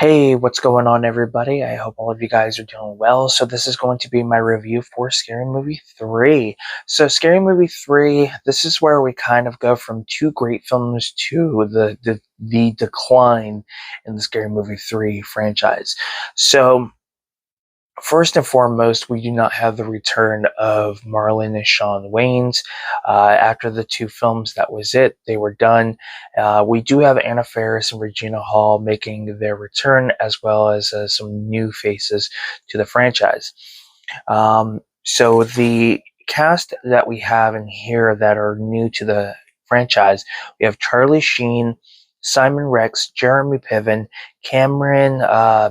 Hey, what's going on, everybody? I hope all of you guys are doing well. So this is going to be my review for Scary Movie 3. So Scary Movie 3, this is where we kind of go from two great films to the decline in the Scary Movie 3 franchise. So first and foremost, we do not have the return of Marlon and Shawn Wayans. After the two films, that was it. They were done. We do have Anna Faris and Regina Hall making their return, as well as some new faces to the franchise. So the cast that we have in here that are new to the franchise, we have Charlie Sheen, Simon Rex, Jeremy Piven, Cameron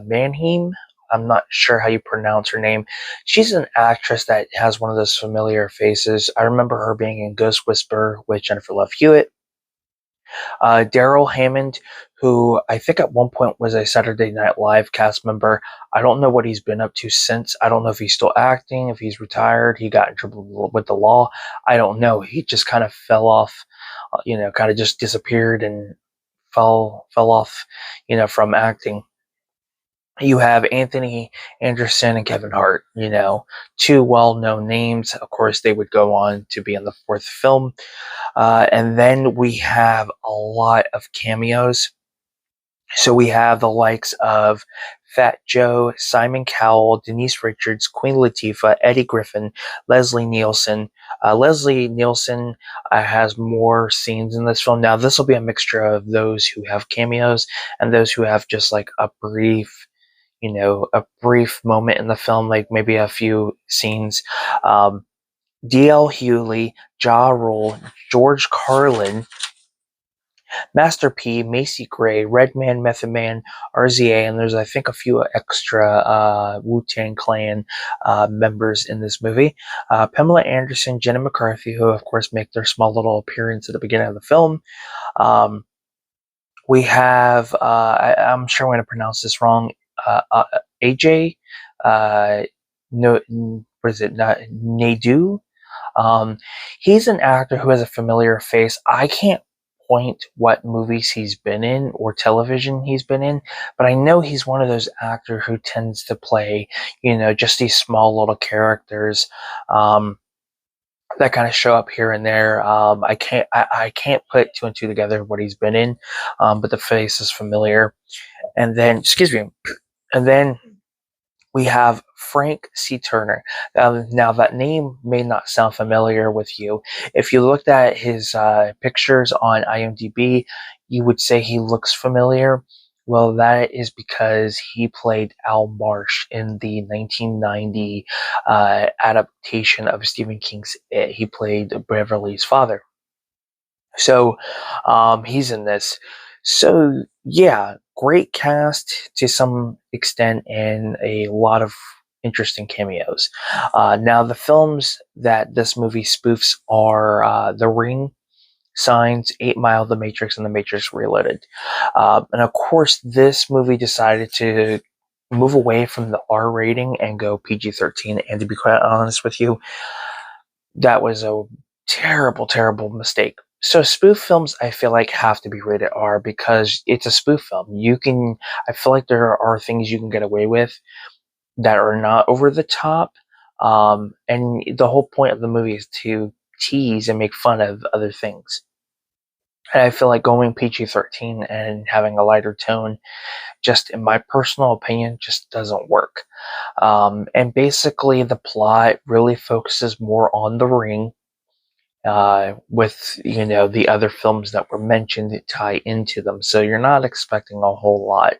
Manheim. I'm not sure how you pronounce her name. She's an actress that has one of those familiar faces. I remember her being in Ghost Whisperer with Jennifer Love Hewitt. Daryl Hammond, who I think at one point was a Saturday Night Live cast member. I don't know what he's been up to since. I don't know if he's still acting, if he's retired, he got in trouble with the law. I don't know. He just kind of fell off, kind of just disappeared and fell off, from acting. You have Anthony Anderson and Kevin Hart, two well-known names. Of course, they would go on to be in the fourth film. And then we have a lot of cameos. So we have the likes of Fat Joe, Simon Cowell, Denise Richards, Queen Latifah, Eddie Griffin, Leslie Nielsen. Leslie Nielsen has more scenes in this film. Now, this will be a mixture of those who have cameos and those who have just like a brief moment in the film, like maybe a few scenes. D.L. Hewley, Ja Rule, George Carlin, Master P, Macy Gray, Redman, Method Man, RZA, and there's, I think, a few extra Wu-Tang Clan members in this movie. Pamela Anderson, Jenna McCarthy, who, of course, make their small little appearance at the beginning of the film. We have, I'm sure I'm going to pronounce this wrong, AJ, no, what is it, Nadu? He's an actor who has a familiar face. I can't point what movies he's been in or television he's been in, but I know he's one of those actors who tends to play, just these small little characters that kind of show up here and there. I can't put two and two together what he's been in, but the face is familiar. And then, excuse me, and then we have Frank C. Turner. Now, that name may not sound familiar with you. If you looked at his pictures on IMDb, you would say he looks familiar. Well, that is because he played Al Marsh in the 1990 adaptation of Stephen King's It. He played Beverly's father. So he's in this. So yeah, great cast to some extent and a lot of interesting cameos. Now the films that this movie spoofs are The Ring, Signs, 8 Mile, The Matrix, and The Matrix Reloaded. And of course, this movie decided to move away from the R rating and go PG-13. And to be quite honest with you, that was a terrible, terrible mistake. So spoof films, I feel like, have to be rated R because it's a spoof film. I feel like there are things you can get away with that are not over the top. And the whole point of the movie is to tease and make fun of other things. And I feel like going PG-13 and having a lighter tone, just in my personal opinion, just doesn't work. And basically the plot really focuses more on The Ring, with the other films that were mentioned that tie into them, so you're not expecting a whole lot.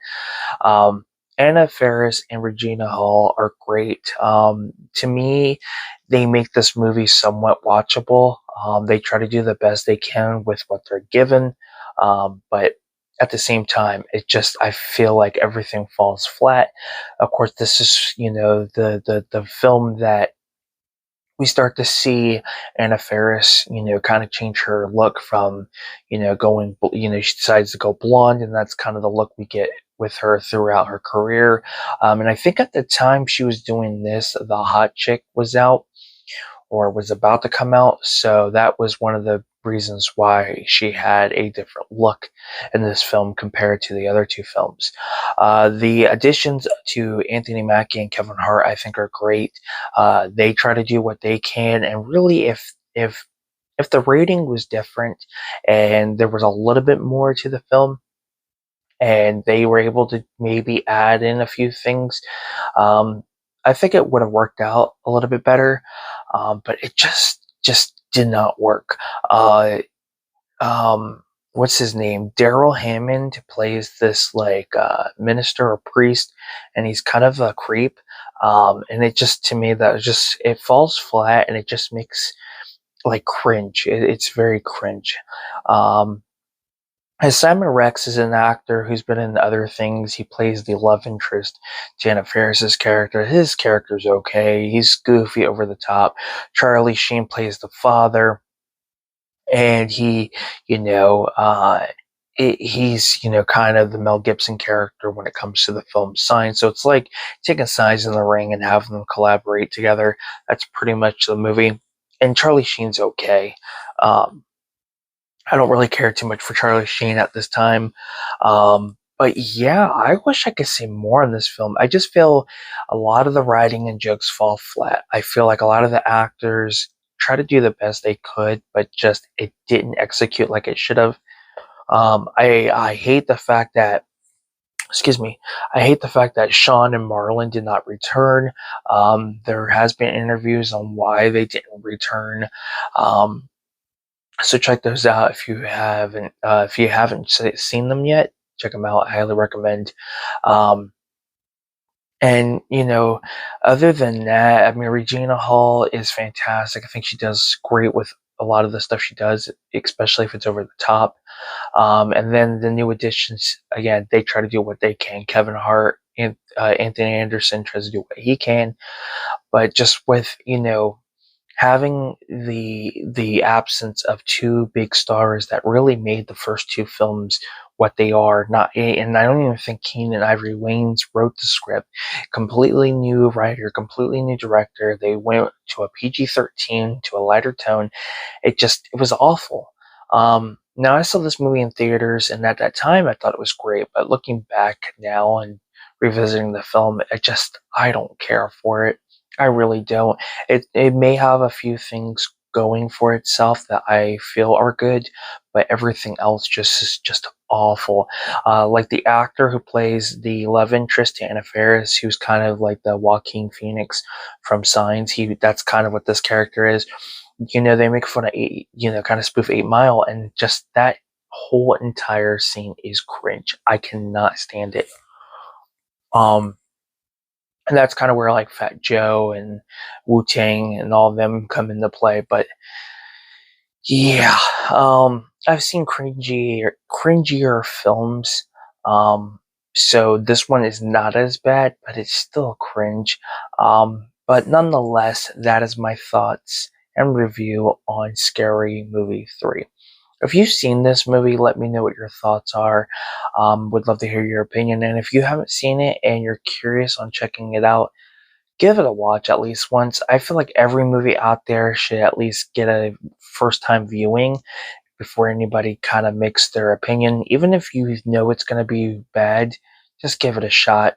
Anna Faris and Regina Hall are great. To me, they make this movie somewhat watchable. They try to do the best they can with what they're given, but at the same time, I feel like everything falls flat. Of course, this is the film that we start to see Anna Faris, kind of change her look from, she decides to go blonde, and that's kind of the look we get with her throughout her career. And I think at the time she was doing this, The Hot Chick was out, or was about to come out, so that was one of the reasons why she had a different look in this film compared to the other two films. The additions to Anthony Mackie and Kevin Hart, I think, are great. They try to do what they can, and really, if the rating was different and there was a little bit more to the film, and they were able to maybe add in a few things, um, I think it would have worked out a little bit better. But it just did not work. Uh, what's his name? Daryl Hammond plays this like minister or priest, and he's kind of a creep. And it just, to me, that was just, it falls flat, and it just makes like cringe. It's very cringe. Um, and Simon Rex is an actor who's been in other things. He plays the love interest, Janet Ferris's character. His character's okay. He's goofy, over the top. Charlie Sheen plays the father, and he, you know, he's, kind of the Mel Gibson character when it comes to the film Signs. So it's like taking sides in the ring and having them collaborate together. That's pretty much the movie. And Charlie Sheen's okay. Um, I don't really care too much for Charlie Sheen at this time. But yeah, I wish I could see more in this film. I just feel a lot of the writing and jokes fall flat. I feel like a lot of the actors try to do the best they could, but just it didn't execute like it should have. I hate the fact that, excuse me, I hate the fact that Sean and Marlon did not return. There has been interviews on why they didn't return. Um, so check those out if you haven't seen them yet. Check them out. I highly recommend. Um, and other than that, I mean, Regina Hall is fantastic. I think she does great with a lot of the stuff she does, especially if it's over the top. And then the new additions, again, they try to do what they can. Kevin Hart and Anthony Anderson tries to do what he can, but just with having the absence of two big stars that really made the first two films what they are. Not, and I don't even think Keenan Ivory Wayans wrote the script. Completely new writer, completely new director. They went to a PG-13, to a lighter tone. It was awful. Now, I saw this movie in theaters, and at that time I thought it was great, but looking back now and revisiting the film, I don't care for it. I really don't. It may have a few things going for itself that I feel are good, but everything else is just awful. Like the actor who plays the love interest to Anna Faris, who's kind of like the Joaquin Phoenix from Signs. That's kind of what this character is. They make fun of kind of spoof 8 Mile, and just that whole entire scene is cringe. I cannot stand it. Um, and that's kind of where like Fat Joe and Wu Tang and all of them come into play. But yeah, I've seen cringier films. So this one is not as bad, but it's still cringe. But nonetheless, that is my thoughts and review on Scary Movie 3. If you've seen this movie, let me know what your thoughts are. Would love to hear your opinion. And if you haven't seen it and you're curious on checking it out, give it a watch at least once. I feel like every movie out there should at least get a first time viewing before anybody kind of makes their opinion. Even if you know it's going to be bad, just give it a shot.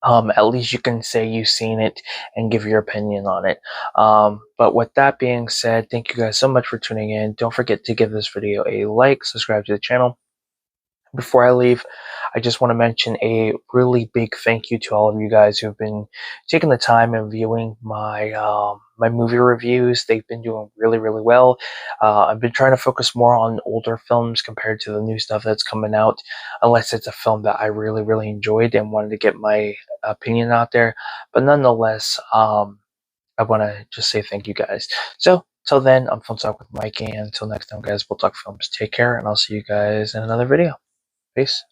At least you can say you've seen it and give your opinion on it. But with that being said, thank you guys so much for tuning in. Don't forget to give this video a like, subscribe to the channel. Before I leave, I just want to mention a really big thank you to all of you guys who've been taking the time and viewing my movie reviews. They've been doing really, really well. I've been trying to focus more on older films compared to the new stuff that's coming out, unless it's a film that I really, really enjoyed and wanted to get my opinion out there. But nonetheless, I want to just say thank you guys. So, till then, I'm Film Talk with Mike, and until next time, guys, we'll talk films. Take care, and I'll see you guys in another video. Peace.